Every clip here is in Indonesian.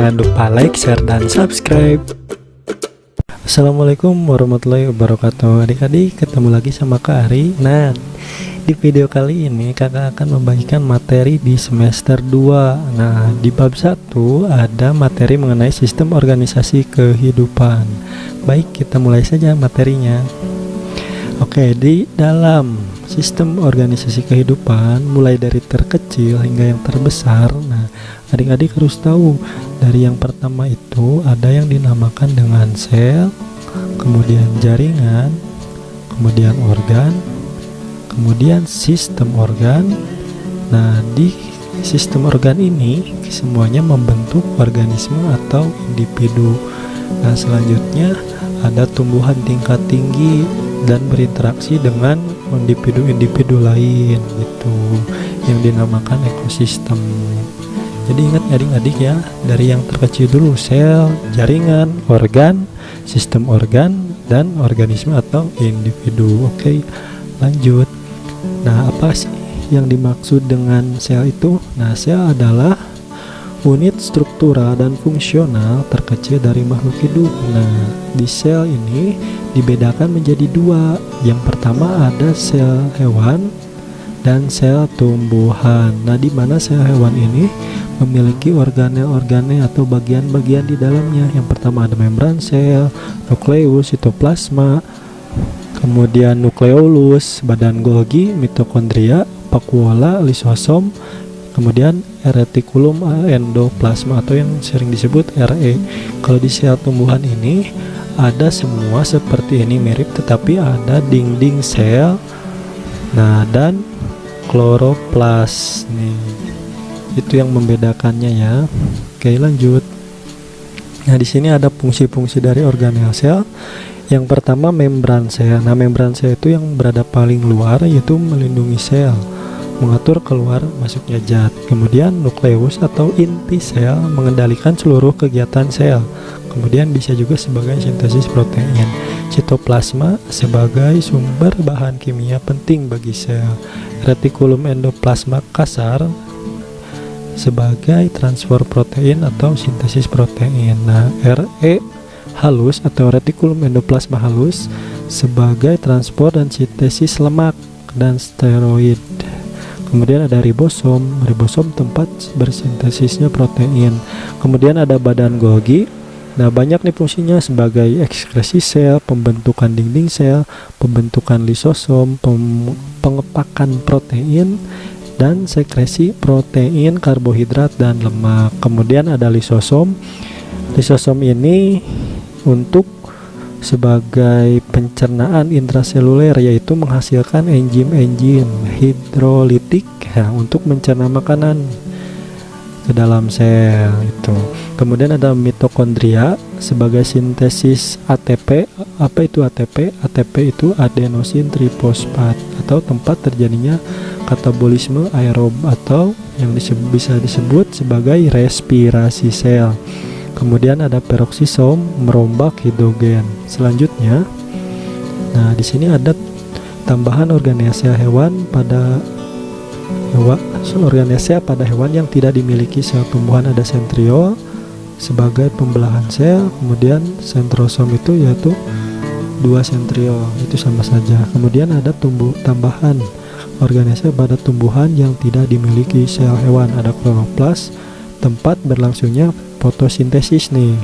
Jangan lupa like, share, dan subscribe. Assalamualaikum warahmatullahi wabarakatuh. Adik-adik, ketemu lagi sama Kak Ari. Nah, di video kali ini kakak akan membagikan materi di semester 2. Nah, di bab 1 ada materi mengenai sistem organisasi kehidupan. Baik, kita mulai saja materinya. Oke, di dalam sistem organisasi kehidupan, mulai dari terkecil hingga yang terbesar. Nah, adik-adik harus tahu, dari yang pertama itu ada yang dinamakan dengan sel, kemudian jaringan, kemudian organ, kemudian sistem organ. Nah, di sistem organ ini semuanya membentuk organisme atau individu. Nah, selanjutnya ada tumbuhan tingkat tinggi dan berinteraksi dengan individu-individu lain gitu, yang dinamakan ekosistem. Jadi ingat adik-adik ya, dari yang terkecil dulu, sel, jaringan, organ, sistem organ, dan organisme atau individu. Oke, lanjut. Nah, apa sih yang dimaksud dengan sel itu? Nah, sel adalah unit struktural dan fungsional terkecil dari makhluk hidup. Nah, di sel ini dibedakan menjadi dua. Yang pertama ada sel hewan dan sel tumbuhan. Nah, di mana sel hewan ini memiliki organel-organel atau bagian-bagian di dalamnya. Yang pertama ada membran sel, nukleus, sitoplasma, kemudian nukleolus, badan Golgi, mitokondria, vakuola, lisosom, kemudian retikulum endoplasma atau yang sering disebut RE. Kalau di sel tumbuhan ini ada semua seperti ini, mirip, tetapi ada dinding sel, nah, dan kloroplas nih. Itu yang membedakannya ya. Oke, lanjut. Nah, di sini ada fungsi-fungsi dari organel sel. Yang pertama membran sel. Nah, membran sel itu yang berada paling luar, yaitu melindungi sel, mengatur keluar masuknya zat. Kemudian nukleus atau inti sel mengendalikan seluruh kegiatan sel. Kemudian bisa juga sebagai sintesis protein. Sitoplasma sebagai sumber bahan kimia penting bagi sel. Retikulum endoplasma kasar sebagai transfer protein atau sintesis protein. Nah, RE halus atau retikulum endoplasma halus sebagai transport dan sintesis lemak dan steroid. Kemudian ada ribosom, ribosom tempat bersintesisnya protein. Kemudian ada badan Golgi. Nah, banyak nih fungsinya, sebagai ekskresi sel, pembentukan dinding sel, pembentukan lisosom, pengepakan protein, dan sekresi protein, karbohidrat, dan lemak. Kemudian ada lisosom. Lisosom ini untuk sebagai pencernaan intraseluler, yaitu menghasilkan enzim-enzim hidrolitik ya, untuk mencerna makanan ke dalam sel itu. Kemudian ada mitokondria sebagai sintesis ATP. Apa itu ATP? ATP itu adenosin trifosfat atau tempat terjadinya katabolisme aerob atau yang bisa disebut sebagai respirasi sel. Kemudian ada peroksisom merombak hidrogen. Selanjutnya, nah di sini ada tambahan organel hewan pada hewan yang tidak dimiliki sel tumbuhan. Ada sentriol sebagai pembelahan sel, kemudian sentrosom itu yaitu dua sentriol, itu sama saja. Kemudian ada tambahan organel pada tumbuhan yang tidak dimiliki sel hewan. Ada kloroplas, tempat berlangsungnya fotosintesis nih.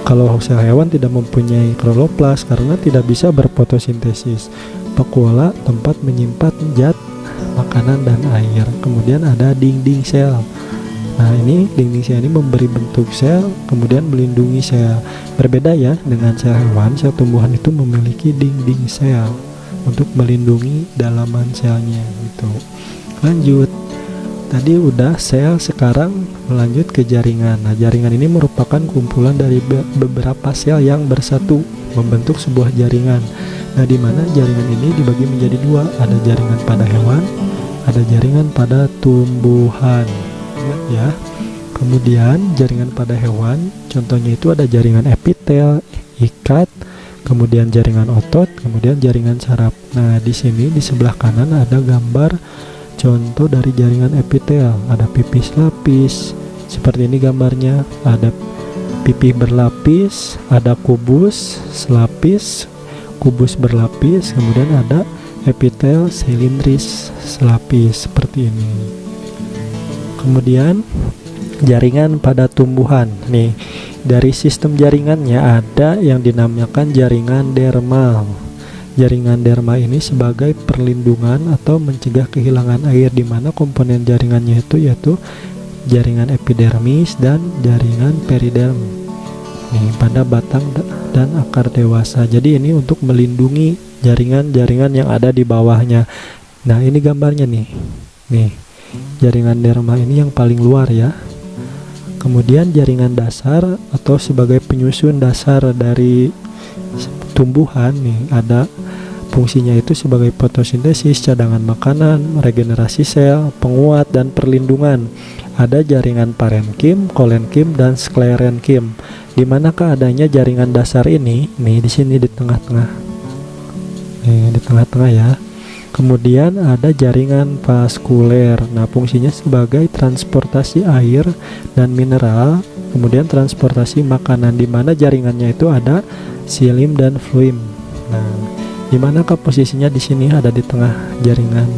Kalau sel hewan tidak mempunyai kloroplas karena tidak bisa berfotosintesis. Vakuola, tempat menyimpan zat makanan dan air. Kemudian ada dinding sel. Nah, ini dinding sel ini memberi bentuk sel, kemudian melindungi sel. Berbeda ya dengan sel hewan, sel tumbuhan itu memiliki dinding sel untuk melindungi dalaman selnya gitu. Lanjut. Tadi udah sel, sekarang melanjut ke jaringan. Nah, jaringan ini merupakan kumpulan dari beberapa sel yang bersatu membentuk sebuah jaringan. Nah, di mana jaringan ini dibagi menjadi dua, ada jaringan pada hewan, ada jaringan pada tumbuhan. Ya. Kemudian jaringan pada hewan, contohnya itu ada jaringan epitel, ikat, kemudian jaringan otot, kemudian jaringan saraf. Nah, di sini di sebelah kanan ada gambar contoh dari jaringan epitel, ada pipis lapis, seperti ini gambarnya. Ada pipih berlapis, ada kubus selapis, kubus berlapis, kemudian ada epitel silindris selapis seperti ini. Kemudian jaringan pada tumbuhan. Nih, dari sistem jaringannya ada yang dinamakan jaringan dermal. Jaringan derma ini sebagai perlindungan atau mencegah kehilangan air, di mana komponen jaringannya itu yaitu jaringan epidermis dan jaringan periderm nih pada batang dan akar dewasa. Jadi ini untuk melindungi jaringan-jaringan yang ada di bawahnya. Nah, ini gambarnya nih. Nih, jaringan derma ini yang paling luar ya. Kemudian jaringan dasar atau sebagai penyusun dasar dari tumbuhan nih, ada fungsinya itu sebagai fotosintesis, cadangan makanan, regenerasi sel, penguat, dan perlindungan. Ada jaringan parenkim, kolenkim, dan sklerenkim. Di manakah adanya jaringan dasar ini? Nih, di sini di tengah-tengah. Nih, di tengah-tengah ya. Kemudian ada jaringan vaskuler. Nah, fungsinya sebagai transportasi air dan mineral, kemudian transportasi makanan, di mana jaringannya itu ada silim dan fluim. Nah, di manakah posisinya? Di sini ada di tengah jaringan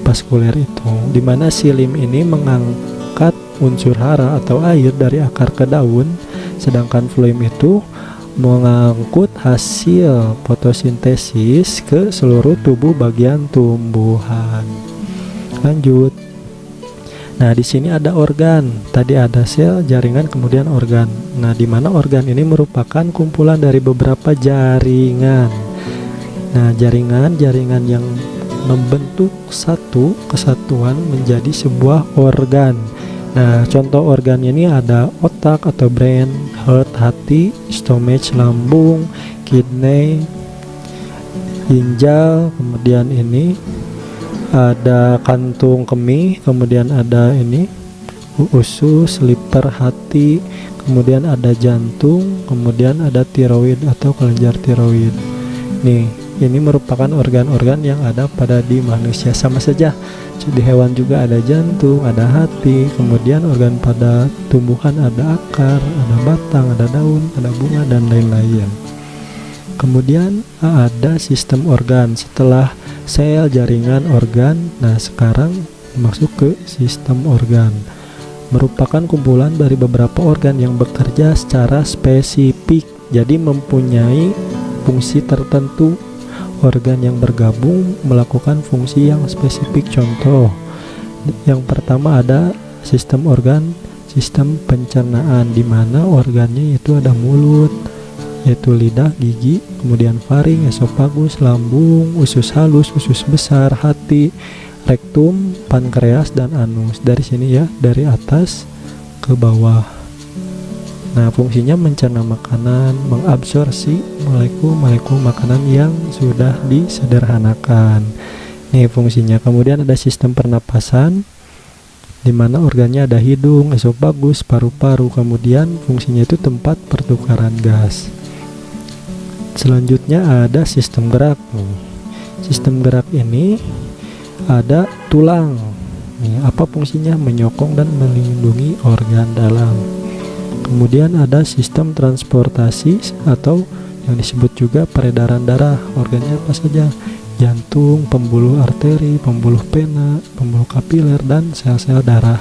vaskuler itu, di mana silim ini mengangkat unsur hara atau air dari akar ke daun, sedangkan fluim itu mengangkut hasil fotosintesis ke seluruh tubuh bagian tumbuhan. Lanjut. Nah, di sini ada organ. Tadi ada sel, jaringan, kemudian organ. Nah, di mana organ ini merupakan kumpulan dari beberapa jaringan. Nah, jaringan-jaringan yang membentuk satu kesatuan menjadi sebuah organ. Nah, contoh organ ini ada otak atau brain, heart hati, stomach lambung, kidney ginjal, kemudian ini ada kantung kemih, kemudian ada ini usus, liver hati, kemudian ada jantung, kemudian ada tiroid atau kelenjar tiroid. Nih, ini merupakan organ-organ yang ada pada di manusia. Sama saja, di hewan juga ada jantung, ada hati, kemudian organ pada tumbuhan ada akar, ada batang, ada daun, ada bunga, dan lain-lain. Kemudian ada sistem organ. Setelah sel, jaringan, organ, nah sekarang masuk ke sistem organ. Merupakan kumpulan dari beberapa organ yang bekerja secara spesifik, jadi mempunyai fungsi tertentu. Organ yang bergabung melakukan fungsi yang spesifik. Contoh, yang pertama ada sistem organ, sistem pencernaan, di mana organnya itu ada mulut, yaitu lidah, gigi, kemudian faring, esofagus, lambung, usus halus, usus besar, hati, rektum, pankreas, dan anus. Dari sini ya, dari atas ke bawah. Nah, fungsinya mencerna makanan, mengabsorpsi molekul-molekul makanan yang sudah disederhanakan. Nih fungsinya. Kemudian ada sistem pernapasan, di mana organnya ada hidung, esofagus, paru-paru. Kemudian fungsinya itu tempat pertukaran gas. Selanjutnya ada sistem gerak. Sistem gerak ini ada tulang. Nih, apa fungsinya? Menyokong dan melindungi organ dalam. Kemudian ada sistem transportasi atau yang disebut juga peredaran darah. Organnya apa saja? Jantung, pembuluh arteri, pembuluh vena, pembuluh kapiler, dan sel-sel darah.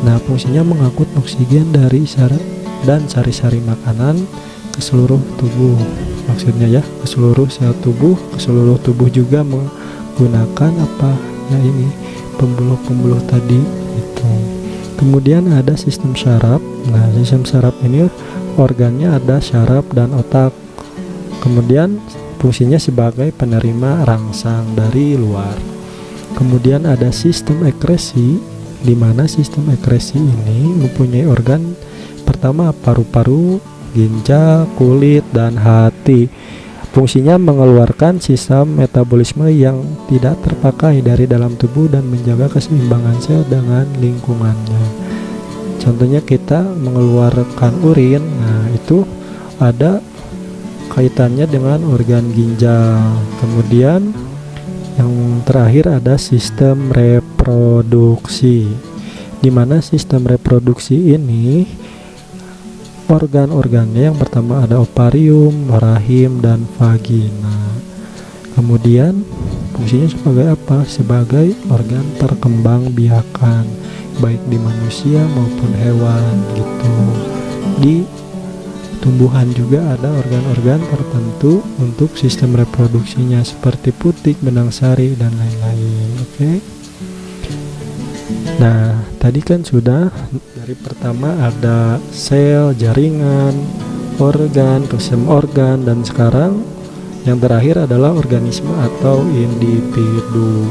Nah, fungsinya mengangkut oksigen dari dan sari-sari makanan ke seluruh tubuh. Maksudnya ya, ke seluruh sel tubuh, ke seluruh tubuh juga menggunakan apa? Ya ini, pembuluh-pembuluh tadi itu. Kemudian ada sistem syaraf. Nah, sistem syaraf ini organnya ada syaraf dan otak. Kemudian fungsinya sebagai penerima rangsang dari luar. Kemudian ada sistem ekresi, di mana sistem ekresi ini mempunyai organ pertama paru-paru, ginjal, kulit, dan hati. Fungsinya mengeluarkan sistem metabolisme yang tidak terpakai dari dalam tubuh dan menjaga keseimbangan sel dengan lingkungannya. Contohnya kita mengeluarkan urin, nah itu ada kaitannya dengan organ ginjal. Kemudian yang terakhir ada sistem reproduksi. Dimana sistem reproduksi ini organ-organnya yang pertama ada ovarium, rahim, dan vagina. Kemudian fungsinya sebagai apa? Sebagai organ perkembangbiakan, baik di manusia maupun hewan gitu. Di tumbuhan juga ada organ-organ tertentu untuk sistem reproduksinya seperti putik, benang sari, dan lain-lain. Oke. Nah, tadi kan sudah dari pertama ada sel, jaringan, organ, sistem organ, dan sekarang yang terakhir adalah organisme atau individu.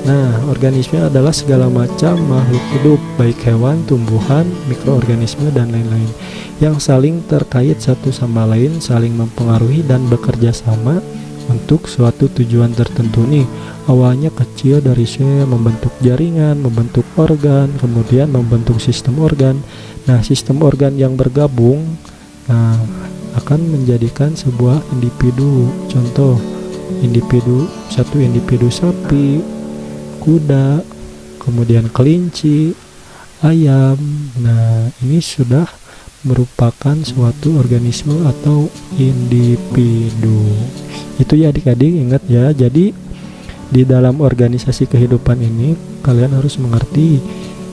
Nah, organisme adalah segala macam makhluk hidup, baik hewan, tumbuhan, mikroorganisme, dan lain-lain, yang saling terkait satu sama lain, saling mempengaruhi dan bekerja sama untuk suatu tujuan tertentu nih. Awalnya kecil dari sel, membentuk jaringan, membentuk organ, kemudian membentuk sistem organ. Nah, sistem organ yang bergabung akan menjadikan sebuah individu. Contoh, satu individu sapi, kuda, kemudian kelinci, ayam. Nah, ini sudah merupakan suatu organisme atau individu. Itu ya adik-adik, ingat ya. Jadi di dalam organisasi kehidupan ini kalian harus mengerti,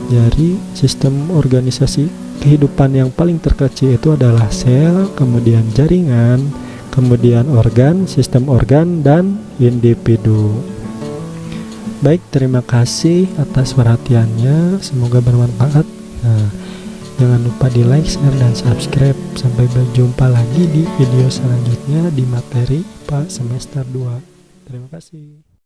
jadi sistem organisasi kehidupan yang paling terkecil itu adalah sel, kemudian jaringan, kemudian organ, sistem organ, dan individu. Baik, terima kasih atas perhatiannya, semoga bermanfaat. Nah, jangan lupa di like, share, dan subscribe. Sampai berjumpa lagi di video selanjutnya di materi IPA semester 2. Terima kasih.